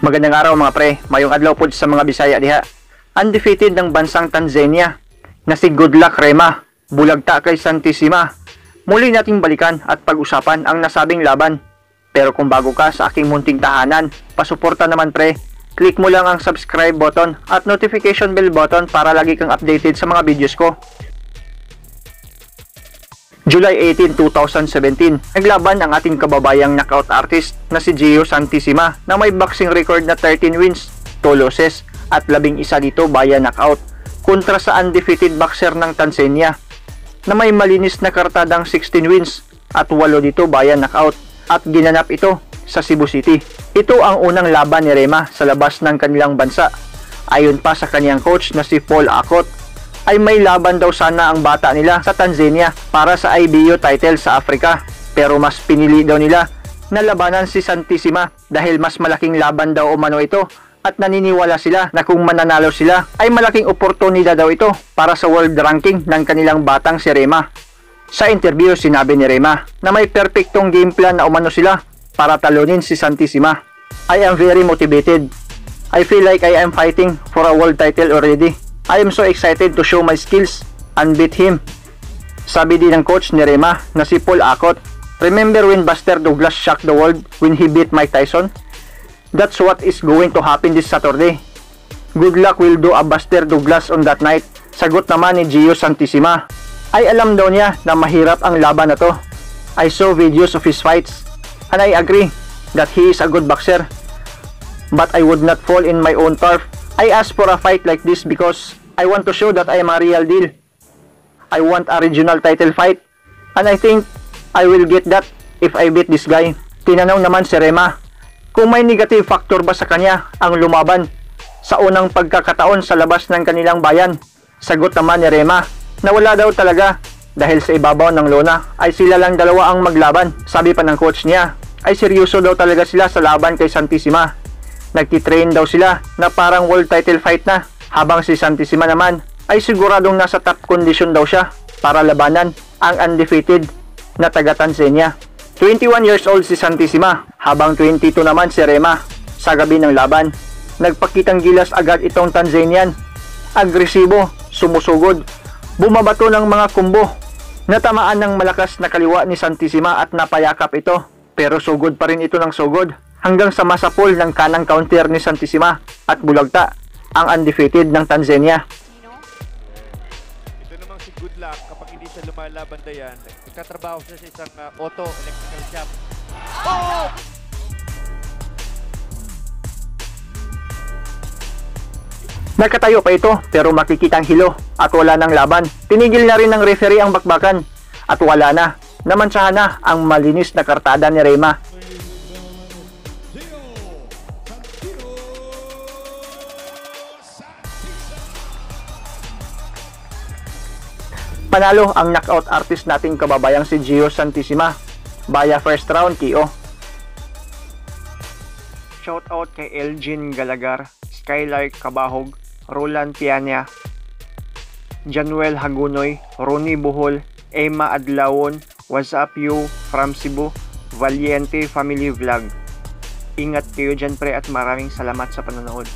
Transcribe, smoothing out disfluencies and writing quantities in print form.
Magandang araw mga pre, mayong adlaw po sa mga Bisaya diha. Undefeated ng bansang Tanzania na si Goodluck Rema, bulagta kay Santissima. Muli nating balikan at pag-usapan ang nasabing laban. Pero kung bago ka sa aking munting tahanan, pasuporta naman pre, click mo lang ang subscribe button at notification bell button para lagi kang updated sa mga videos ko. July 18, 2017, naglaban ang ating kababayang knockout artist na si Gio Santissima na may boxing record na 13 wins, 2 losses at 11 dito via knockout kontra sa undefeated boxer ng Tanzania na may malinis na kartadang 16 wins at 8 dito via knockout at ginanap ito sa Cebu City. Ito ang unang laban ni Rema sa labas ng kanilang bansa. Ayon pa sa kanyang coach na si Paul Akot, ay may laban daw sana ang bata nila sa Tanzania para sa IBO title sa Africa, pero mas pinili daw nila na labanan si Santissima dahil mas malaking laban daw umano ito at naniniwala sila na kung mananalo sila ay malaking oportunidad daw ito para sa world ranking ng kanilang batang si Rema. Sa interview sinabi ni Rema na may perpektong game plan na umano sila para talunin si Santissima. I am very motivated. I feel like I am fighting for a world title already. I am so excited to show my skills and beat him. Sabi din ng coach ni Rema na si Paul Akot, remember when Buster Douglas shocked the world when he beat Mike Tyson? That's what is going to happen this Saturday. Goodluck will do a Buster Douglas on that night. Sagot naman ni Gio Santissima. Ay alam daw niya na mahirap ang laban na to. I saw videos of his fights and I agree that he is a good boxer. But I would not fall in my own turf. I asked for a fight like this because I want to show that I am a real deal. I want a regional title fight and I think I will get that if I beat this guy. Tinanong naman si Rema kung may negative factor ba sa kanya ang lumaban sa unang pagkakataon sa labas ng kanilang bayan. Sagot naman ni Rema na wala daw talaga dahil sa ibabaw ng lona ay sila lang dalawa ang maglaban. Sabi pa ng coach niya ay seryoso daw talaga sila sa laban kay Santissima. Nagtitrain daw sila na parang world title fight na, habang si Santissima naman ay siguradong nasa top condition daw siya para labanan ang undefeated na taga Tanzania. 21 years old si Santissima habang 22 naman si Rema. Sa gabi ng laban, nagpakitang gilas agad itong Tanzanian. Agresibo, sumusugod, bumabato ng mga kumbo. Natamaan ng malakas na kaliwa ni Santissima at napayakap ito, pero sugod pa rin ito ng sugod hanggang sa masapol ng kanang counter ni Santissima at bulagta ang undefeated ng Tanzania. Ito namang si Goodluck, kapag hindi siya lumalaban na yan, nagtatrabaho siya sa isang auto electrical shop. Oh! Nagkatayo pa ito pero makikitang hilo at wala ng laban. Tinigil na rin ng referee ang bakbakan at wala na. Namansahan na ang malinis na kartada ni Rema. Panalo ang knockout artist nating kababayang si Gio Santissima via first round KO. Shout out kay Elgin Galagar, Skylark Kabahog, Roland Pianya, Januel Hagunoy, Ronnie Bohol, Emma Adlawon, What's up you from Cebu, Valiente Family Vlog. Ingat kayo dyan pre at maraming salamat sa panonood.